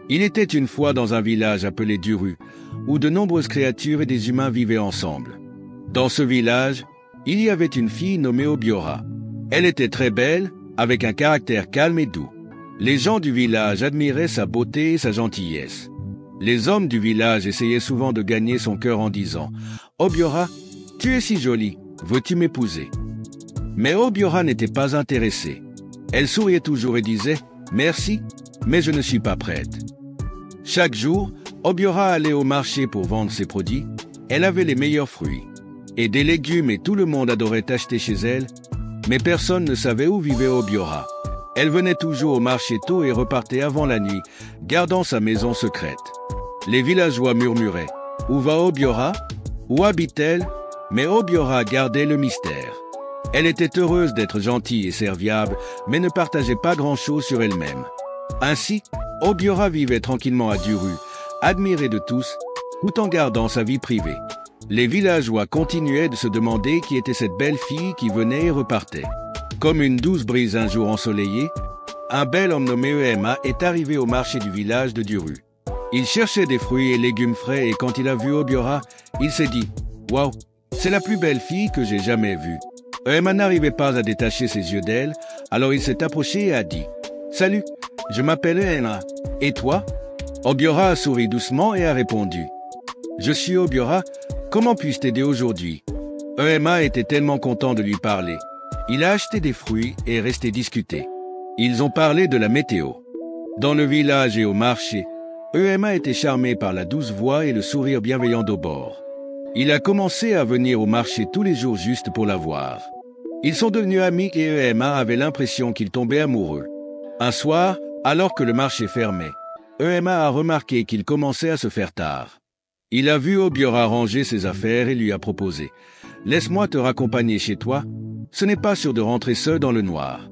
Il était une fois dans un village appelé Duru, où de nombreuses créatures et des humains vivaient ensemble. Dans ce village, il y avait une fille nommée Obiora. Elle était très belle, avec un caractère calme et doux. Les gens du village admiraient sa beauté et sa gentillesse. Les hommes du village essayaient souvent de gagner son cœur en disant « Obiora, tu es si jolie, veux-tu m'épouser ?» Mais Obiora n'était pas intéressée. Elle souriait toujours et disait « Merci, mais je ne suis pas prête. » Chaque jour, Obiora allait au marché pour vendre ses produits. Elle avait les meilleurs fruits et des légumes et tout le monde adorait acheter chez elle, mais personne ne savait où vivait Obiora. Elle venait toujours au marché tôt et repartait avant la nuit, gardant sa maison secrète. Les villageois murmuraient « Où va Obiora? Où habite-t-elle ?» Mais Obiora gardait le mystère. Elle était heureuse d'être gentille et serviable, mais ne partageait pas grand-chose sur elle-même. Ainsi, Obiora vivait tranquillement à Duru, admirée de tous, tout en gardant sa vie privée. Les villageois continuaient de se demander qui était cette belle fille qui venait et repartait. Comme une douce brise un jour ensoleillé, un bel homme nommé Ema est arrivé au marché du village de Duru. Il cherchait des fruits et légumes frais et quand il a vu Obiora, il s'est dit « Waouh, c'est la plus belle fille que j'ai jamais vue. » Ema n'arrivait pas à détacher ses yeux d'elle, alors il s'est approché et a dit « Salut, je m'appelle Ema. Et toi ?» Obiora a souri doucement et a répondu « Je suis Obiora, comment puis-je t'aider aujourd'hui ?» Ema était tellement content de lui parler. Il a acheté des fruits et est resté discuter. Ils ont parlé de la météo. Dans le village et au marché, Ema était charmé par la douce voix et le sourire bienveillant d'Obor. Il a commencé à venir au marché tous les jours juste pour la voir. Ils sont devenus amis et Ema avait l'impression qu'il tombait amoureux. Un soir, alors que le marché fermait, Ema a remarqué qu'il commençait à se faire tard. Il a vu Obiora ranger ses affaires et lui a proposé « Laisse-moi te raccompagner chez toi, ce n'est pas sûr de rentrer seul dans le noir. »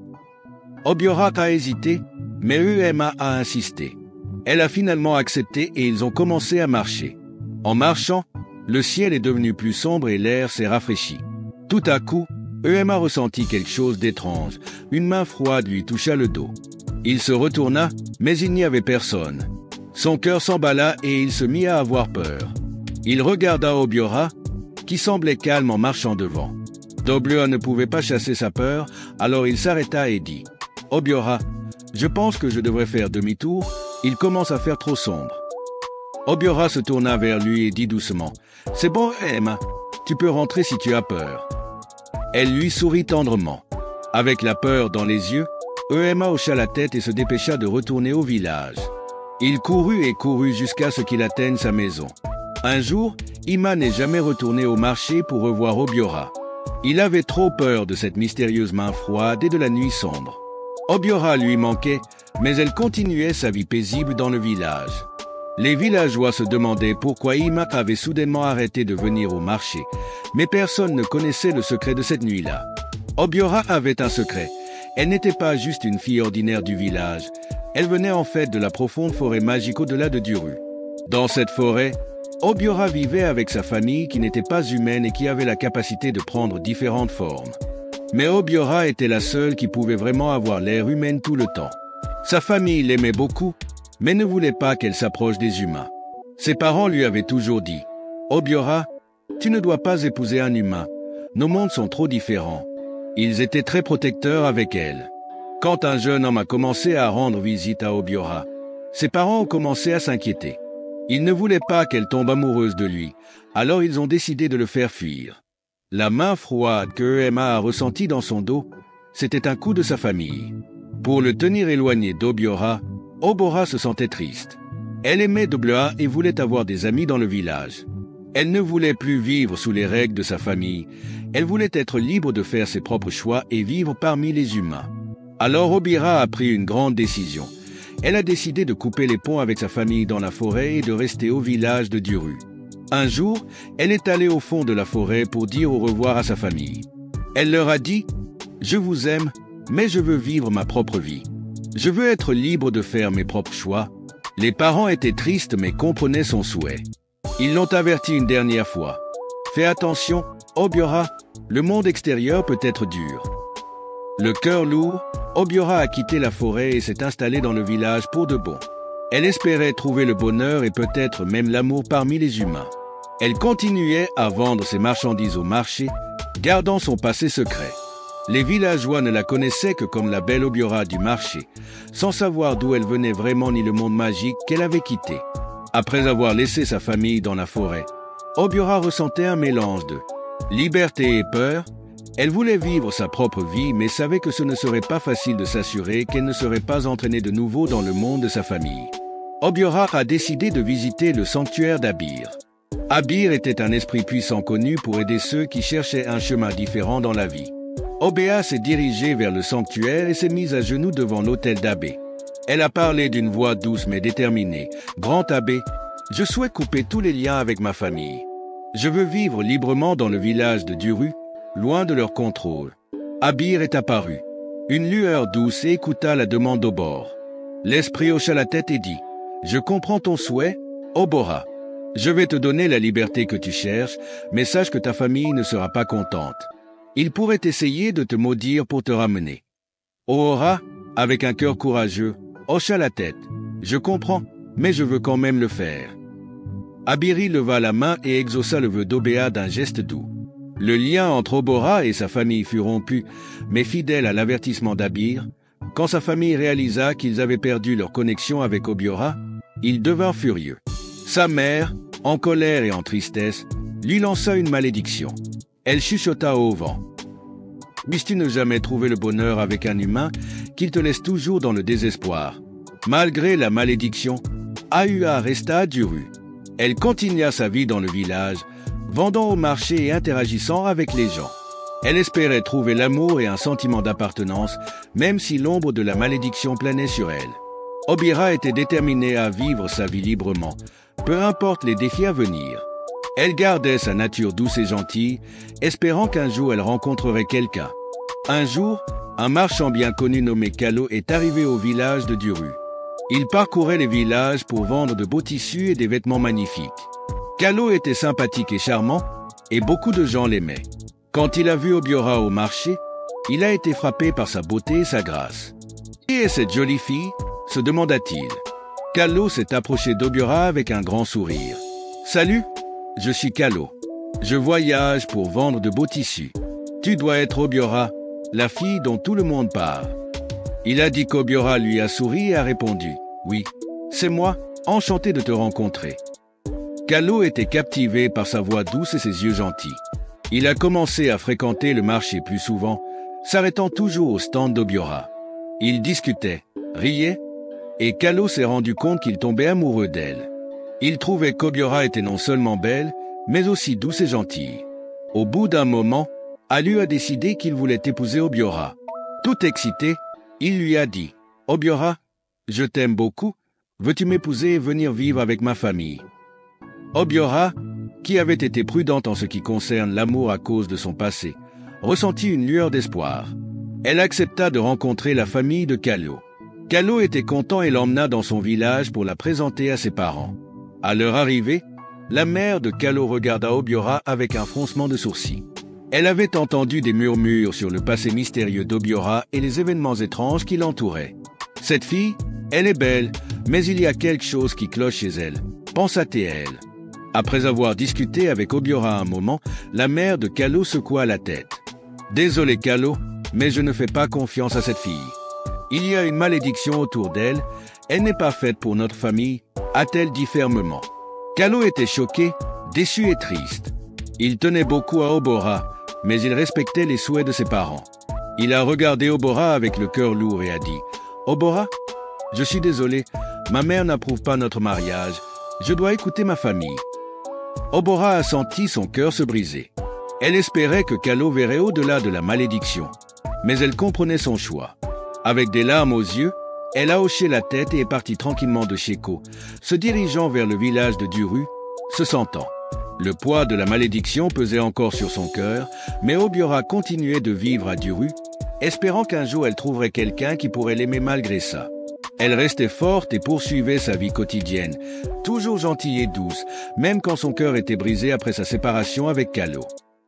Obiora a hésité, mais Ema a insisté. Elle a finalement accepté et ils ont commencé à marcher. En marchant, le ciel est devenu plus sombre et l'air s'est rafraîchi. Tout à coup, Ema ressentit quelque chose d'étrange. Une main froide lui toucha le dos. Il se retourna, mais il n'y avait personne. Son cœur s'emballa et il se mit à avoir peur. Il regarda Obiora, qui semblait calme en marchant devant. Obiora ne pouvait pas chasser sa peur, alors il s'arrêta et dit « Obiora, je pense que je devrais faire demi-tour, il commence à faire trop sombre. » Obiora se tourna vers lui et dit doucement « C'est bon, Ema, tu peux rentrer si tu as peur. » Elle lui sourit tendrement. Avec la peur dans les yeux, Ema hocha la tête et se dépêcha de retourner au village. Il courut et courut jusqu'à ce qu'il atteigne sa maison. Un jour, Ima n'est jamais retourné au marché pour revoir Obiora. Il avait trop peur de cette mystérieuse main froide et de la nuit sombre. Obiora lui manquait, mais elle continuait sa vie paisible dans le village. Les villageois se demandaient pourquoi Ima avait soudainement arrêté de venir au marché, mais personne ne connaissait le secret de cette nuit-là. Obiora avait un secret. Elle n'était pas juste une fille ordinaire du village. Elle venait en fait de la profonde forêt magique au-delà de Duru. Dans cette forêt, Obiora vivait avec sa famille qui n'était pas humaine et qui avait la capacité de prendre différentes formes. Mais Obiora était la seule qui pouvait vraiment avoir l'air humaine tout le temps. Sa famille l'aimait beaucoup, mais ne voulait pas qu'elle s'approche des humains. Ses parents lui avaient toujours dit « Obiora, tu ne dois pas épouser un humain. Nos mondes sont trop différents. » Ils étaient très protecteurs avec elle. Quand un jeune homme a commencé à rendre visite à Obiora, ses parents ont commencé à s'inquiéter. Ils ne voulaient pas qu'elle tombe amoureuse de lui, alors ils ont décidé de le faire fuir. La main froide que Ema a ressentie dans son dos, c'était un coup de sa famille. Pour le tenir éloigné d'Obiora, Obiora se sentait triste. Elle aimait Obiora et voulait avoir des amis dans le village. Elle ne voulait plus vivre sous les règles de sa famille. Elle voulait être libre de faire ses propres choix et vivre parmi les humains. Alors Obiora a pris une grande décision. Elle a décidé de couper les ponts avec sa famille dans la forêt et de rester au village de Duru. Un jour, elle est allée au fond de la forêt pour dire au revoir à sa famille. Elle leur a dit « Je vous aime, mais je veux vivre ma propre vie. Je veux être libre de faire mes propres choix. » Les parents étaient tristes mais comprenaient son souhait. Ils l'ont averti une dernière fois. « Fais attention, Obiora, le monde extérieur peut être dur. » Le cœur lourd, Obiora a quitté la forêt et s'est installée dans le village pour de bon. Elle espérait trouver le bonheur et peut-être même l'amour parmi les humains. Elle continuait à vendre ses marchandises au marché, gardant son passé secret. Les villageois ne la connaissaient que comme la belle Obiora du marché, sans savoir d'où elle venait vraiment ni le monde magique qu'elle avait quitté. Après avoir laissé sa famille dans la forêt, Obiora ressentait un mélange de liberté et peur. Elle voulait vivre sa propre vie, mais savait que ce ne serait pas facile de s'assurer qu'elle ne serait pas entraînée de nouveau dans le monde de sa famille. Obiora a décidé de visiter le sanctuaire d'Abir. Abir était un esprit puissant connu pour aider ceux qui cherchaient un chemin différent dans la vie. Obéa s'est dirigée vers le sanctuaire et s'est mise à genoux devant l'autel d'Abbé. Elle a parlé d'une voix douce mais déterminée. « Grand Abbé, je souhaite couper tous les liens avec ma famille. Je veux vivre librement dans le village de Duru, loin de leur contrôle. » Abir est apparu. Une lueur douce et écouta la demande d'Obor. L'esprit hocha la tête et dit « Je comprends ton souhait, Obora. Je vais te donner la liberté que tu cherches, mais sache que ta famille ne sera pas contente. Il pourrait essayer de te maudire pour te ramener. » Ohora, avec un cœur courageux, hocha la tête. « Je comprends, mais je veux quand même le faire. » Abiri leva la main et exauça le vœu d'Obéa d'un geste doux. Le lien entre Obora et sa famille fut rompu, mais fidèle à l'avertissement d'Abir, quand sa famille réalisa qu'ils avaient perdu leur connexion avec Obiora, il devint furieux. Sa mère, en colère et en tristesse, lui lança une malédiction. Elle chuchota au vent. « Puisses-tu ne jamais trouver le bonheur avec un humain, qu'il te laisse toujours dans le désespoir. » Malgré la malédiction, Ahua resta à Duru. Elle continua sa vie dans le village, vendant au marché et interagissant avec les gens. Elle espérait trouver l'amour et un sentiment d'appartenance, même si l'ombre de la malédiction planait sur elle. Obira était déterminée à vivre sa vie librement, peu importe les défis à venir. Elle gardait sa nature douce et gentille, espérant qu'un jour elle rencontrerait quelqu'un. Un jour, un marchand bien connu nommé Kalo est arrivé au village de Duru. Il parcourait les villages pour vendre de beaux tissus et des vêtements magnifiques. Kalo était sympathique et charmant, et beaucoup de gens l'aimaient. Quand il a vu Obiora au marché, il a été frappé par sa beauté et sa grâce. « Qui est cette jolie fille ?» se demanda-t-il. Kalo s'est approché d'Obiora avec un grand sourire. « Salut, je suis Kalo. Je voyage pour vendre de beaux tissus. Tu dois être Obiora, la fille dont tout le monde parle. » Il a dit qu'Obiora lui a souri et a répondu « Oui, c'est moi, enchanté de te rencontrer. » Kalo était captivé par sa voix douce et ses yeux gentils. Il a commencé à fréquenter le marché plus souvent, s'arrêtant toujours au stand d'Obiora. Ils discutaient, riaient, et Kalo s'est rendu compte qu'il tombait amoureux d'elle. Il trouvait qu'Obiora était non seulement belle, mais aussi douce et gentille. Au bout d'un moment, Alu a décidé qu'il voulait épouser Obiora. Tout excité, il lui a dit « Obiora, je t'aime beaucoup, veux-tu m'épouser et venir vivre avec ma famille ?» Obiora, qui avait été prudente en ce qui concerne l'amour à cause de son passé, ressentit une lueur d'espoir. Elle accepta de rencontrer la famille de Kalo. Kalo était content et l'emmena dans son village pour la présenter à ses parents. À leur arrivée, la mère de Kalo regarda Obiora avec un froncement de sourcils. Elle avait entendu des murmures sur le passé mystérieux d'Obiora et les événements étranges qui l'entouraient. « Cette fille, elle est belle, mais il y a quelque chose qui cloche chez elle, pensa-t-elle. Après avoir discuté avec Obiora un moment, la mère de Kalo secoua la tête. « Désolé Kalo, mais je ne fais pas confiance à cette fille. Il y a une malédiction autour d'elle, elle n'est pas faite pour notre famille, a-t-elle dit fermement. Kalo était choqué, déçu et triste. Il tenait beaucoup à Obora, mais il respectait les souhaits de ses parents. Il a regardé Obora avec le cœur lourd et a dit « Obora, je suis désolé, ma mère n'approuve pas notre mariage, je dois écouter ma famille. » Obora a senti son cœur se briser. Elle espérait que Kalo verrait au-delà de la malédiction, mais elle comprenait son choix. Avec des larmes aux yeux, elle a hoché la tête et est partie tranquillement de Sheko, se dirigeant vers le village de Duru, se sentant. Le poids de la malédiction pesait encore sur son cœur, mais Obiora continuait de vivre à Duru, espérant qu'un jour elle trouverait quelqu'un qui pourrait l'aimer malgré ça. Elle restait forte et poursuivait sa vie quotidienne, toujours gentille et douce, même quand son cœur était brisé après sa séparation avec Kalo.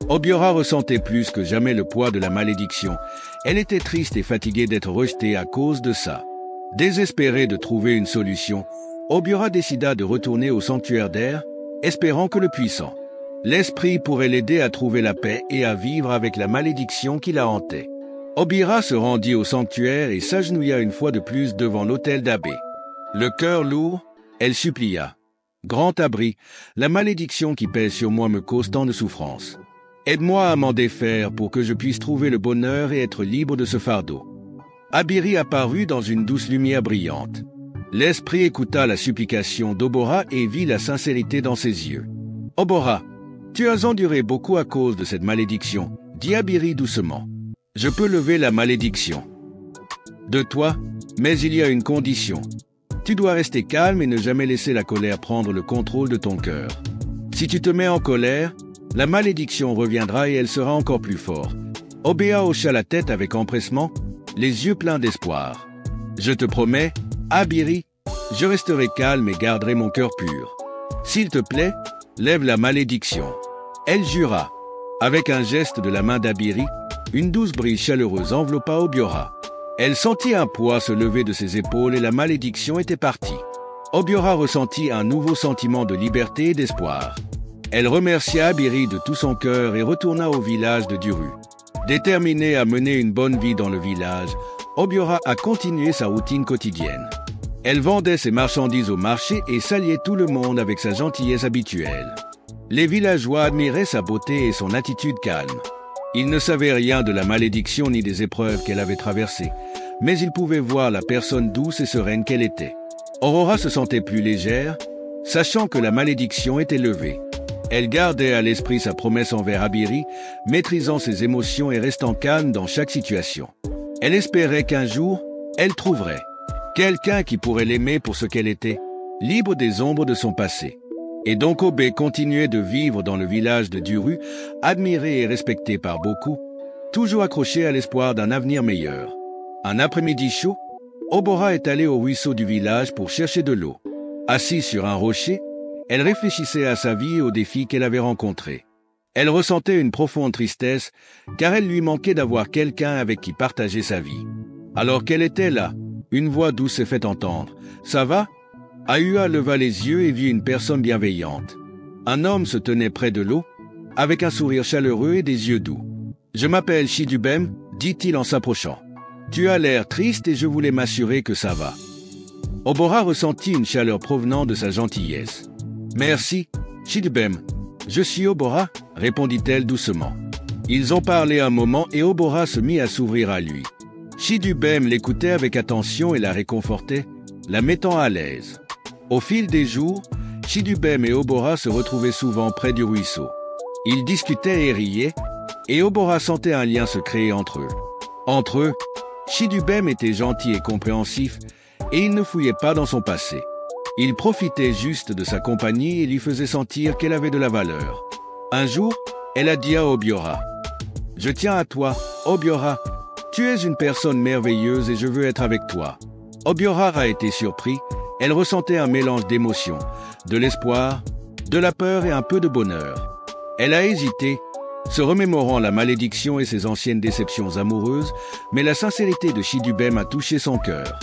Obiora ressentait plus que jamais le poids de la malédiction. Elle était triste et fatiguée d'être rejetée à cause de ça. Désespérée de trouver une solution, Obiora décida de retourner au sanctuaire d'Air, espérant que le puissant l'esprit pourrait l'aider à trouver la paix et à vivre avec la malédiction qui la hantait. Obiora se rendit au sanctuaire et s'agenouilla une fois de plus devant l'autel d'Abbé. Le cœur lourd, elle supplia. « Grand abri, la malédiction qui pèse sur moi me cause tant de souffrance. Aide-moi à m'en défaire pour que je puisse trouver le bonheur et être libre de ce fardeau. » Abiri apparut dans une douce lumière brillante. L'esprit écouta la supplication d'Obora et vit la sincérité dans ses yeux. « Obora, tu as enduré beaucoup à cause de cette malédiction, » dit Abiri doucement. « Je peux lever la malédiction de toi, mais il y a une condition. Tu dois rester calme et ne jamais laisser la colère prendre le contrôle de ton cœur. Si tu te mets en colère, la malédiction reviendra et elle sera encore plus forte. » Obéa hocha la tête avec empressement, les yeux pleins d'espoir. « Je te promets, Abiri, je resterai calme et garderai mon cœur pur. S'il te plaît, lève la malédiction. » Elle jura. Avec un geste de la main d'Abiri, une douce brise chaleureuse enveloppa Obiora. Elle sentit un poids se lever de ses épaules et la malédiction était partie. Obiora ressentit un nouveau sentiment de liberté et d'espoir. Elle remercia Abiri de tout son cœur et retourna au village de Duru. Déterminée à mener une bonne vie dans le village, Obiora a continué sa routine quotidienne. Elle vendait ses marchandises au marché et saluait tout le monde avec sa gentillesse habituelle. Les villageois admiraient sa beauté et son attitude calme. Ils ne savaient rien de la malédiction ni des épreuves qu'elle avait traversées, mais ils pouvaient voir la personne douce et sereine qu'elle était. Aurora se sentait plus légère, sachant que la malédiction était levée. Elle gardait à l'esprit sa promesse envers Abiri, maîtrisant ses émotions et restant calme dans chaque situation. Elle espérait qu'un jour, elle trouverait quelqu'un qui pourrait l'aimer pour ce qu'elle était, libre des ombres de son passé. Et donc Obé continuait de vivre dans le village de Duru, admiré et respecté par beaucoup, toujours accroché à l'espoir d'un avenir meilleur. Un après-midi chaud, Obora est allée au ruisseau du village pour chercher de l'eau. Assise sur un rocher, elle réfléchissait à sa vie et aux défis qu'elle avait rencontrés. Elle ressentait une profonde tristesse, car elle lui manquait d'avoir quelqu'un avec qui partager sa vie. Alors qu'elle était là, une voix douce s'est fait entendre. « Ça va ?» Ahua leva les yeux et vit une personne bienveillante. Un homme se tenait près de l'eau, avec un sourire chaleureux et des yeux doux. « Je m'appelle Chidubem, » dit-il en s'approchant. « Tu as l'air triste et je voulais m'assurer que ça va. » Obora ressentit une chaleur provenant de sa gentillesse. « Merci, Chidubem. Je suis Obora, » répondit-elle doucement. Ils ont parlé un moment et Obora se mit à s'ouvrir à lui. Chidubem l'écoutait avec attention et la réconfortait, la mettant à l'aise. Au fil des jours, Chidubem et Obora se retrouvaient souvent près du ruisseau. Ils discutaient et riaient, et Obora sentait un lien se créer entre eux. Entre eux, Chidubem était gentil et compréhensif, et il ne fouillait pas dans son passé. Il profitait juste de sa compagnie et lui faisait sentir qu'elle avait de la valeur. Un jour, elle a dit à Obiora, « Je tiens à toi, Obiora. Tu es une personne merveilleuse et je veux être avec toi. » Obiora a été surpris. Elle ressentait un mélange d'émotions, de l'espoir, de la peur et un peu de bonheur. Elle a hésité, se remémorant la malédiction et ses anciennes déceptions amoureuses, mais la sincérité de Chidubem a touché son cœur.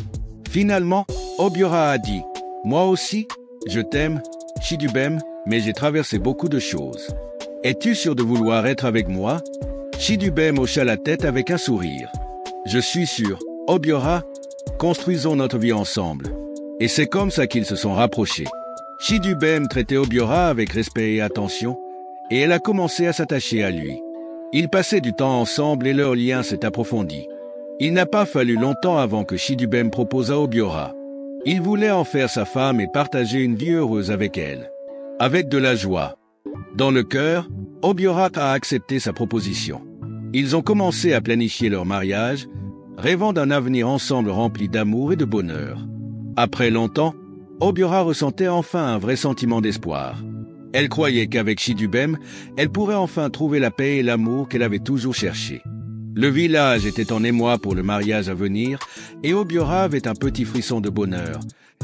Finalement, Obiora a dit « Moi aussi, je t'aime, Chidubem, mais j'ai traversé beaucoup de choses. Es-tu sûr de vouloir être avec moi ?» Chidubem hocha la tête avec un sourire. « Je suis sûr, Obiora, construisons notre vie ensemble. » Et c'est comme ça qu'ils se sont rapprochés. Chidubem traitait Obiora avec respect et attention, et elle a commencé à s'attacher à lui. Ils passaient du temps ensemble et leur lien s'est approfondi. Il n'a pas fallu longtemps avant que Chidubem proposa Obiora. Il voulait en faire sa femme et partager une vie heureuse avec elle. Avec de la joie. Dans le cœur, Obiora a accepté sa proposition. Ils ont commencé à planifier leur mariage, rêvant d'un avenir ensemble rempli d'amour et de bonheur. Après longtemps, Obiora ressentait enfin un vrai sentiment d'espoir. Elle croyait qu'avec Chidubem, elle pourrait enfin trouver la paix et l'amour qu'elle avait toujours cherché. Le village était en émoi pour le mariage à venir et Obiora avait un petit frisson de bonheur,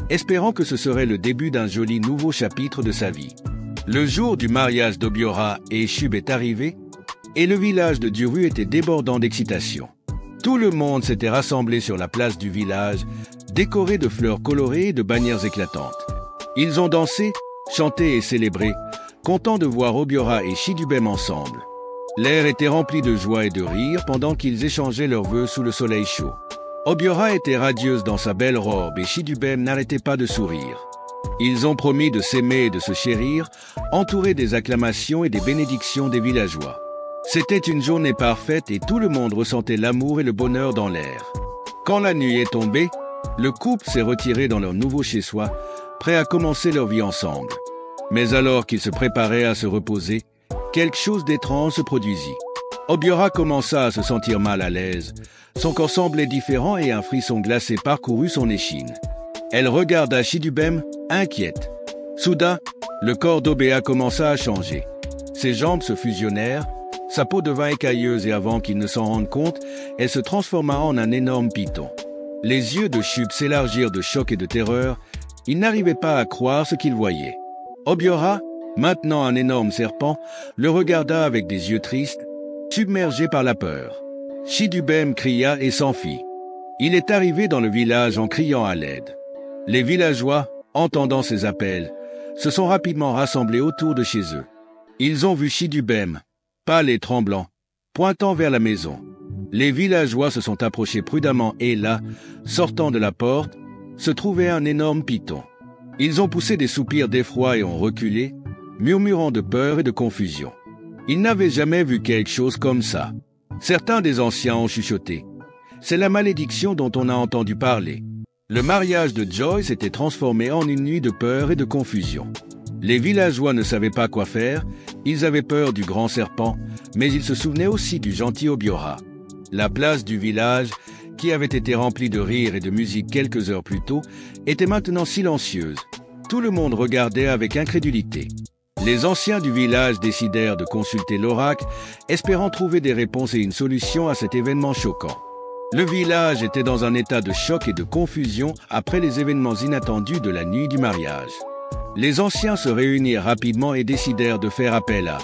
espérant que ce serait le début d'un joli nouveau chapitre de sa vie. Le jour du mariage d'Obiora et Chub est arrivé et le village de Duru était débordant d'excitation. Tout le monde s'était rassemblé sur la place du village, décoré de fleurs colorées et de bannières éclatantes. Ils ont dansé, chanté et célébré, contents de voir Obiora et Chidubem ensemble. L'air était rempli de joie et de rire pendant qu'ils échangeaient leurs vœux sous le soleil chaud. Obiora était radieuse dans sa belle robe et Chidubem n'arrêtait pas de sourire. Ils ont promis de s'aimer et de se chérir, entourés des acclamations et des bénédictions des villageois. C'était une journée parfaite et tout le monde ressentait l'amour et le bonheur dans l'air. Quand la nuit est tombée, le couple s'est retiré dans leur nouveau chez-soi, prêt à commencer leur vie ensemble. Mais alors qu'ils se préparaient à se reposer, quelque chose d'étrange se produisit. Obiora commença à se sentir mal à l'aise. Son corps semblait différent et un frisson glacé parcourut son échine. Elle regarda Chidubem, inquiète. Soudain, le corps d'Obéa commença à changer. Ses jambes se fusionnèrent, sa peau devint écailleuse et avant qu'il ne s'en rende compte, elle se transforma en un énorme python. Les yeux de Chub s'élargirent de choc et de terreur. Il n'arrivait pas à croire ce qu'il voyait. Obiora, maintenant un énorme serpent, le regarda avec des yeux tristes, submergé par la peur. Chidubem cria et s'enfuit. Il est arrivé dans le village en criant à l'aide. Les villageois, entendant ses appels, se sont rapidement rassemblés autour de chez eux. Ils ont vu Chidubem, pâle et tremblant, pointant vers la maison. Les villageois se sont approchés prudemment et là, sortant de la porte, se trouvait un énorme python. Ils ont poussé des soupirs d'effroi et ont reculé, murmurant de peur et de confusion. Ils n'avaient jamais vu quelque chose comme ça. Certains des anciens ont chuchoté. C'est la malédiction dont on a entendu parler. Le mariage de Joy s'était transformé en une nuit de peur et de confusion. Les villageois ne savaient pas quoi faire, ils avaient peur du grand serpent, mais ils se souvenaient aussi du gentil Obiora. La place du village, qui avait été remplie de rires et de musique quelques heures plus tôt, était maintenant silencieuse. Tout le monde regardait avec incrédulité. Les anciens du village décidèrent de consulter l'oracle, espérant trouver des réponses et une solution à cet événement choquant. Le village était dans un état de choc et de confusion après les événements inattendus de la nuit du mariage. Les anciens se réunirent rapidement et décidèrent de faire appel à.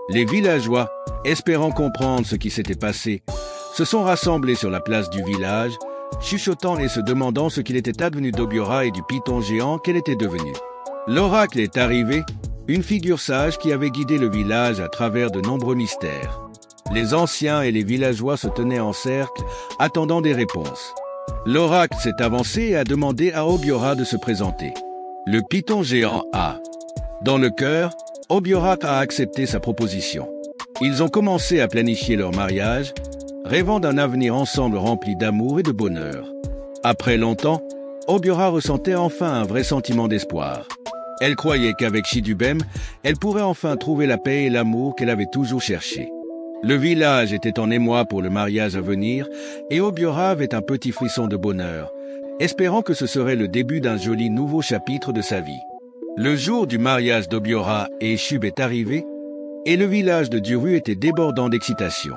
Les villageois, espérant comprendre ce qui s'était passé, se sont rassemblés sur la place du village, chuchotant et se demandant ce qu'il était advenu d'Obiora et du python géant qu'elle était devenue. L'oracle est arrivé, une figure sage qui avait guidé le village à travers de nombreux mystères. Les anciens et les villageois se tenaient en cercle, attendant des réponses. L'oracle s'est avancé et a demandé à Obiora de se présenter. Le python géant a. Dans le cœur, Obiora a accepté sa proposition. Ils ont commencé à planifier leur mariage, rêvant d'un avenir ensemble rempli d'amour et de bonheur. Après longtemps, Obiora ressentait enfin un vrai sentiment d'espoir. Elle croyait qu'avec Chidubem, elle pourrait enfin trouver la paix et l'amour qu'elle avait toujours cherché. Le village était en émoi pour le mariage à venir et Obiora avait un petit frisson de bonheur, espérant que ce serait le début d'un joli nouveau chapitre de sa vie. Le jour du mariage d'Obiora et Chub est arrivé et le village de Duru était débordant d'excitation.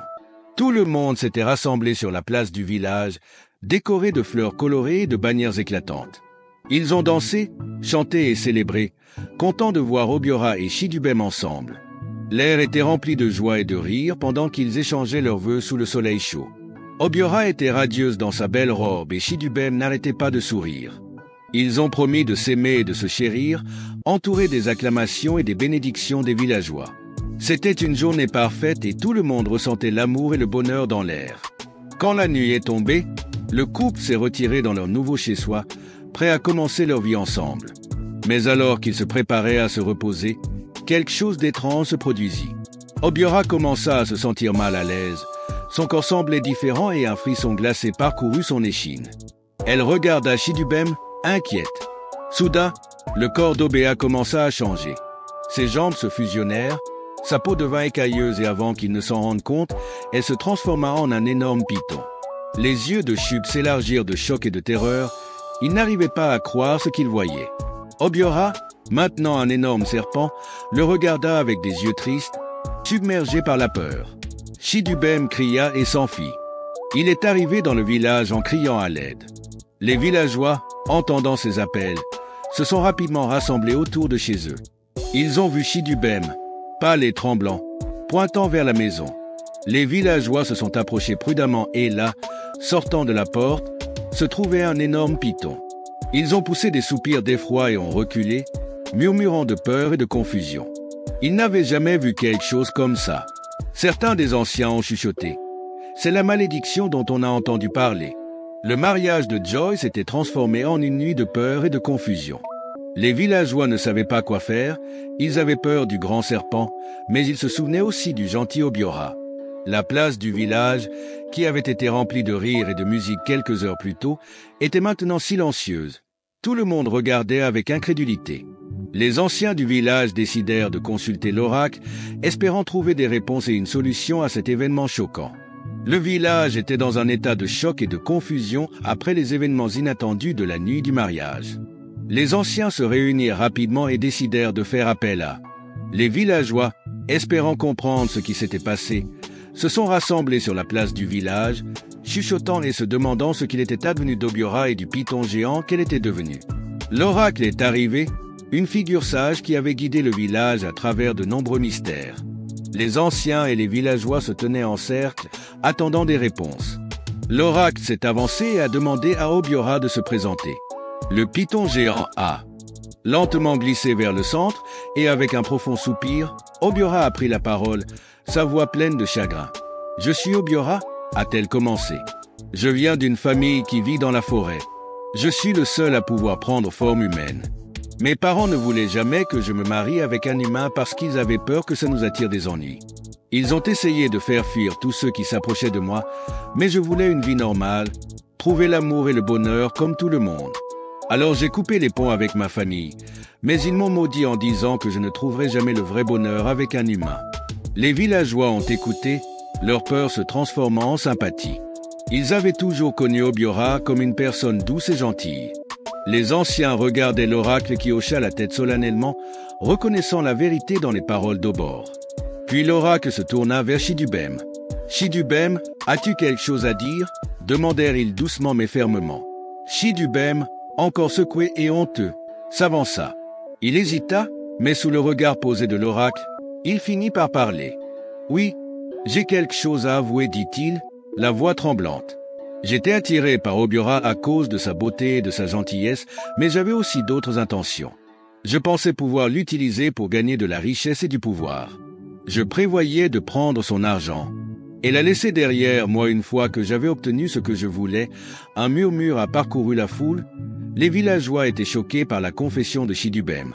Tout le monde s'était rassemblé sur la place du village, décoré de fleurs colorées et de bannières éclatantes. Ils ont dansé, chanté et célébré, contents de voir Obiora et Chidubem ensemble. L'air était rempli de joie et de rire pendant qu'ils échangeaient leurs vœux sous le soleil chaud. Obiora était radieuse dans sa belle robe et Chidubem n'arrêtait pas de sourire. Ils ont promis de s'aimer et de se chérir, entourés des acclamations et des bénédictions des villageois. C'était une journée parfaite et tout le monde ressentait l'amour et le bonheur dans l'air. Quand la nuit est tombée, le couple s'est retiré dans leur nouveau chez-soi, prêt à commencer leur vie ensemble. Mais alors qu'ils se préparaient à se reposer, quelque chose d'étrange se produisit. Obiora commença à se sentir mal à l'aise. Son corps semblait différent et un frisson glacé parcourut son échine. Elle regarda Chidubem, inquiète. Soudain, le corps d'Obéa commença à changer. Ses jambes se fusionnèrent, sa peau devint écailleuse et avant qu'il ne s'en rende compte, elle se transforma en un énorme python. Les yeux de Chub s'élargirent de choc et de terreur. Il n'arrivait pas à croire ce qu'il voyait. Obiora, maintenant un énorme serpent, le regarda avec des yeux tristes, submergé par la peur. Chidubem cria et s'enfuit. Il est arrivé dans le village en criant à l'aide. Les villageois, entendant ses appels, se sont rapidement rassemblés autour de chez eux. Ils ont vu Chidubem, pâle et tremblant, pointant vers la maison. Les villageois se sont approchés prudemment et là, sortant de la porte, se trouvait un énorme python. Ils ont poussé des soupirs d'effroi et ont reculé, murmurant de peur et de confusion. Ils n'avaient jamais vu quelque chose comme ça. Certains des anciens ont chuchoté. C'est la malédiction dont on a entendu parler. Le mariage de Joy s'était transformé en une nuit de peur et de confusion. Les villageois ne savaient pas quoi faire, ils avaient peur du grand serpent, mais ils se souvenaient aussi du gentil Obiora. La place du village, qui avait été remplie de rires et de musique quelques heures plus tôt, était maintenant silencieuse. Tout le monde regardait avec incrédulité. Les anciens du village décidèrent de consulter l'oracle, espérant trouver des réponses et une solution à cet événement choquant. Le village était dans un état de choc et de confusion après les événements inattendus de la nuit du mariage. Les anciens se réunirent rapidement et décidèrent de faire appel à. Les villageois, espérant comprendre ce qui s'était passé, se sont rassemblés sur la place du village, chuchotant et se demandant ce qu'il était advenu d'Obiora et du python géant qu'elle était devenue. L'oracle est arrivé, une figure sage qui avait guidé le village à travers de nombreux mystères. Les anciens et les villageois se tenaient en cercle, attendant des réponses. L'oracle s'est avancé et a demandé à Obiora de se présenter. Le python géant a lentement glissé vers le centre et avec un profond soupir, Obiora a pris la parole, sa voix pleine de chagrin. « Je suis Obiora » a-t-elle commencé. « Je viens d'une famille qui vit dans la forêt. Je suis le seul à pouvoir prendre forme humaine. Mes parents ne voulaient jamais que je me marie avec un humain parce qu'ils avaient peur que ça nous attire des ennuis. Ils ont essayé de faire fuir tous ceux qui s'approchaient de moi, mais je voulais une vie normale, trouver l'amour et le bonheur comme tout le monde. Alors j'ai coupé les ponts avec ma famille, mais ils m'ont maudit en disant que je ne trouverais jamais le vrai bonheur avec un humain. Les villageois ont écouté, leur peur se transformant en sympathie. Ils avaient toujours connu Obiora comme une personne douce et gentille. Les anciens regardaient l'oracle qui hocha la tête solennellement, reconnaissant la vérité dans les paroles d'Obor. Puis l'oracle se tourna vers Shidubem. « Shidubem, as-tu quelque chose à dire » demandèrent-ils doucement mais fermement. Shidubem, encore secoué et honteux, s'avança. Il hésita, mais sous le regard posé de l'oracle, il finit par parler. « Oui, j'ai quelque chose à avouer, dit-il, la voix tremblante. J'étais attiré par Obiora à cause de sa beauté et de sa gentillesse, mais j'avais aussi d'autres intentions. Je pensais pouvoir l'utiliser pour gagner de la richesse et du pouvoir. Je prévoyais de prendre son argent et la laisser derrière moi une fois que j'avais obtenu ce que je voulais. » Un murmure a parcouru la foule. Les villageois étaient choqués par la confession de Shidubem.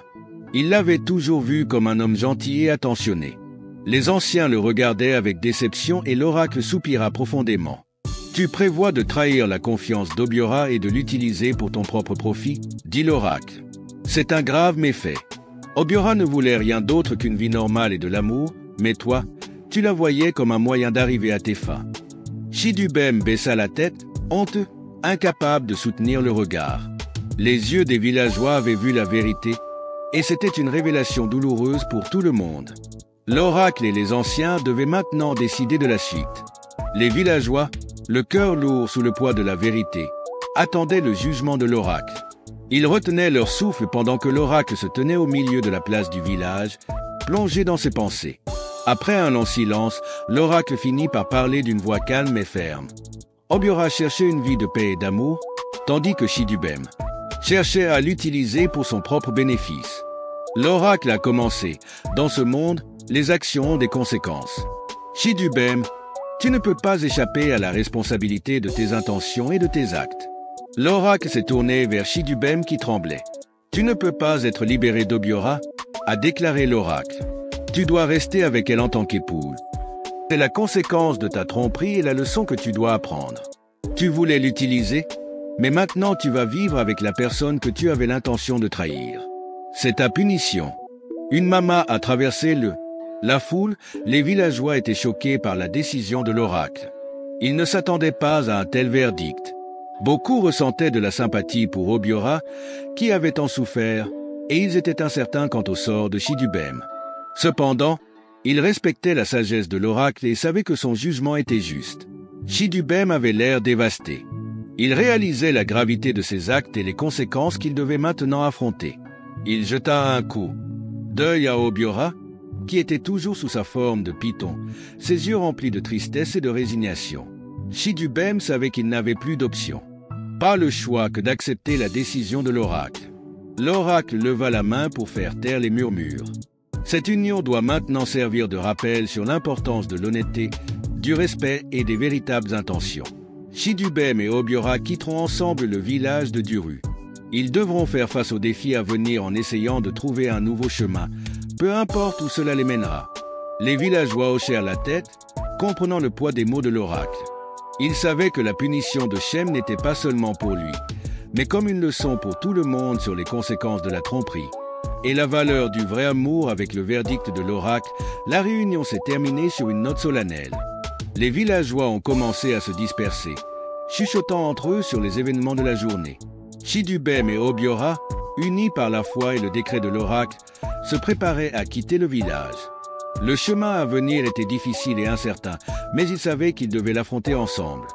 Ils l'avaient toujours vu comme un homme gentil et attentionné. Les anciens le regardaient avec déception et l'oracle soupira profondément. « Tu prévois de trahir la confiance d'Obiora et de l'utiliser pour ton propre profit ?» dit l'oracle. « C'est un grave méfait. Obiora ne voulait rien d'autre qu'une vie normale et de l'amour, mais toi, tu la voyais comme un moyen d'arriver à tes fins. » Shidubem baissa la tête, honteux, incapable de soutenir le regard. Les yeux des villageois avaient vu la vérité, et c'était une révélation douloureuse pour tout le monde. L'oracle et les anciens devaient maintenant décider de la suite. Les villageois, le cœur lourd sous le poids de la vérité, attendaient le jugement de l'oracle. Ils retenaient leur souffle pendant que l'oracle se tenait au milieu de la place du village, plongé dans ses pensées. Après un long silence, l'oracle finit par parler d'une voix calme et ferme. Obiora cherchait une vie de paix et d'amour, tandis que Shidubem cherchait à l'utiliser pour son propre bénéfice. L'oracle a commencé. Dans ce monde, les actions ont des conséquences. Shidubem, tu ne peux pas échapper à la responsabilité de tes intentions et de tes actes. L'oracle s'est tourné vers Shidubem qui tremblait. Tu ne peux pas être libéré d'Obiora, a déclaré l'oracle. Tu dois rester avec elle en tant qu'épouse. C'est la conséquence de ta tromperie et la leçon que tu dois apprendre. Tu voulais l'utiliser, mais maintenant tu vas vivre avec la personne que tu avais l'intention de trahir. C'est ta punition. Une mama a traversé la foule, les villageois étaient choqués par la décision de l'oracle. Ils ne s'attendaient pas à un tel verdict. Beaucoup ressentaient de la sympathie pour Obiora, qui avait tant souffert, et ils étaient incertains quant au sort de Shidubem. Cependant, ils respectaient la sagesse de l'oracle et savaient que son jugement était juste. Shidubem avait l'air dévasté. Il réalisait la gravité de ses actes et les conséquences qu'il devait maintenant affronter. Il jeta un coup d'œil à Obiora, qui était toujours sous sa forme de python, ses yeux remplis de tristesse et de résignation. Shidubem savait qu'il n'avait plus d'option. pas le choix que d'accepter la décision de l'oracle. L'oracle leva la main pour faire taire les murmures. Cette union doit maintenant servir de rappel sur l'importance de l'honnêteté, du respect et des véritables intentions. Chidubem et Obiora quitteront ensemble le village de Duru. Ils devront faire face aux défis à venir en essayant de trouver un nouveau chemin, peu importe où cela les mènera. Les villageois hochèrent la tête, comprenant le poids des mots de l'oracle. Ils savaient que la punition de Shem n'était pas seulement pour lui, mais comme une leçon pour tout le monde sur les conséquences de la tromperie. Et la valeur du vrai amour avec le verdict de l'oracle, la réunion s'est terminée sur une note solennelle. Les villageois ont commencé à se disperser, chuchotant entre eux sur les événements de la journée. Chidubem et Obiora, unis par la foi et le décret de l'oracle, se préparaient à quitter le village. Le chemin à venir était difficile et incertain, mais ils savaient qu'ils devaient l'affronter ensemble.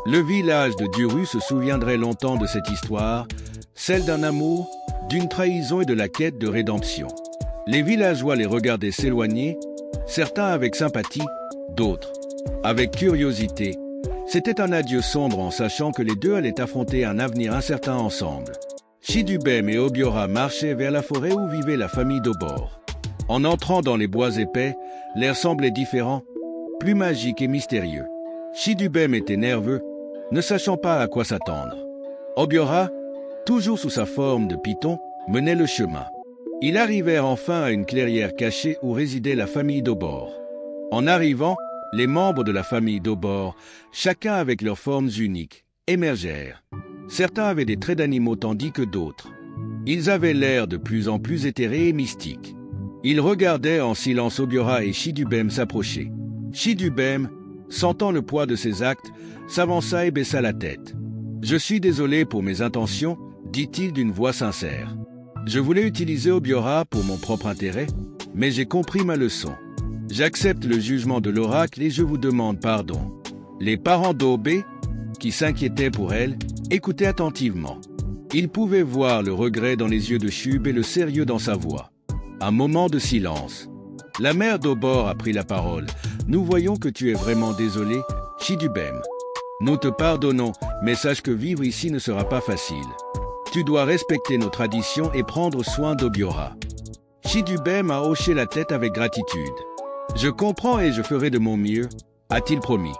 Le village de Duru se souviendrait longtemps de cette histoire, celle d'un amour, d'une trahison et de la quête de rédemption. Les villageois les regardaient s'éloigner, certains avec sympathie, d'autres avec curiosité. C'était un adieu sombre en sachant que les deux allaient affronter un avenir incertain ensemble. Chidubem et Obiora marchaient vers la forêt où vivait la famille d'Obor. En entrant dans les bois épais, l'air semblait différent, plus magique et mystérieux. Chidubem était nerveux, ne sachant pas à quoi s'attendre. Obiora, toujours sous sa forme de python, menait le chemin. Ils arrivèrent enfin à une clairière cachée où résidait la famille d'Obor. En arrivant, les membres de la famille d'Obor, chacun avec leurs formes uniques, émergèrent. Certains avaient des traits d'animaux tandis que d'autres. Ils avaient l'air de plus en plus éthérés et mystiques. Ils regardaient en silence Obiora et Chidubem s'approcher. Chidubem, sentant le poids de ses actes, s'avança et baissa la tête. « Je suis désolé pour mes intentions », dit-il d'une voix sincère. « Je voulais utiliser Obiora pour mon propre intérêt, mais j'ai compris ma leçon. J'accepte le jugement de l'oracle et je vous demande pardon. » Les parents d'Obé, qui s'inquiétaient pour elle, écoutaient attentivement. Ils pouvaient voir le regret dans les yeux de Chub et le sérieux dans sa voix. Un moment de silence. La mère d'Obor a pris la parole. « Nous voyons que tu es vraiment désolé, Chidubem. Nous te pardonnons, mais sache que vivre ici ne sera pas facile. Tu dois respecter nos traditions et prendre soin d'Obiora. » Chidubem a hoché la tête avec gratitude. « Je comprends et je ferai de mon mieux, » a-t-il promis.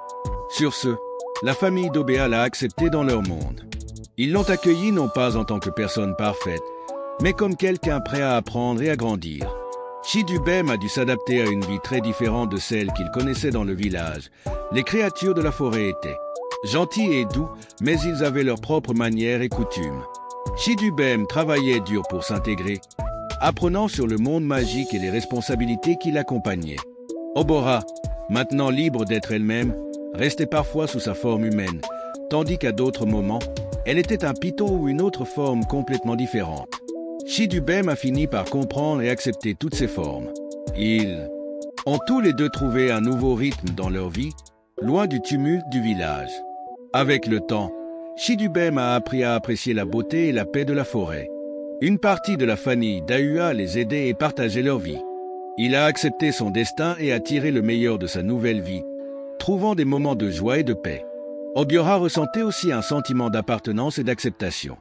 Sur ce, la famille d'Obéa l'a accepté dans leur monde. Ils l'ont accueilli non pas en tant que personne parfaite, mais comme quelqu'un prêt à apprendre et à grandir. Chidubem a dû s'adapter à une vie très différente de celle qu'il connaissait dans le village. Les créatures de la forêt étaient gentils et doux, mais ils avaient leurs propres manières et coutumes. Chidubem travaillait dur pour s'intégrer, apprenant sur le monde magique et les responsabilités qui l'accompagnaient. Obora, maintenant libre d'être elle-même, restait parfois sous sa forme humaine, tandis qu'à d'autres moments, elle était un python ou une autre forme complètement différente. Chidubem a fini par comprendre et accepter toutes ces formes. Ils ont tous les deux trouvé un nouveau rythme dans leur vie, loin du tumulte du village. Avec le temps, Chidubem a appris à apprécier la beauté et la paix de la forêt. Une partie de la famille d'Ahua les aidait et partageait leur vie. Il a accepté son destin et a tiré le meilleur de sa nouvelle vie, trouvant des moments de joie et de paix. Obiora ressentait aussi un sentiment d'appartenance et d'acceptation.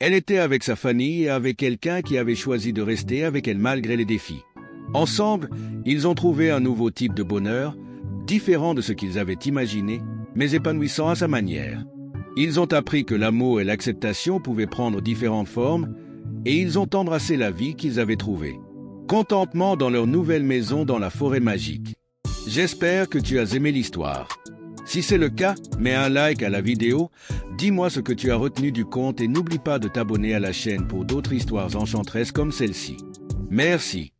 Elle était avec sa famille et avec quelqu'un qui avait choisi de rester avec elle malgré les défis. Ensemble, ils ont trouvé un nouveau type de bonheur, différent de ce qu'ils avaient imaginé, mais épanouissant à sa manière. Ils ont appris que l'amour et l'acceptation pouvaient prendre différentes formes, et ils ont embrassé la vie qu'ils avaient trouvée. Contentement dans leur nouvelle maison dans la forêt magique. J'espère que tu as aimé l'histoire. Si c'est le cas, mets un like à la vidéo, dis-moi ce que tu as retenu du conte et n'oublie pas de t'abonner à la chaîne pour d'autres histoires enchanteresses comme celle-ci. Merci.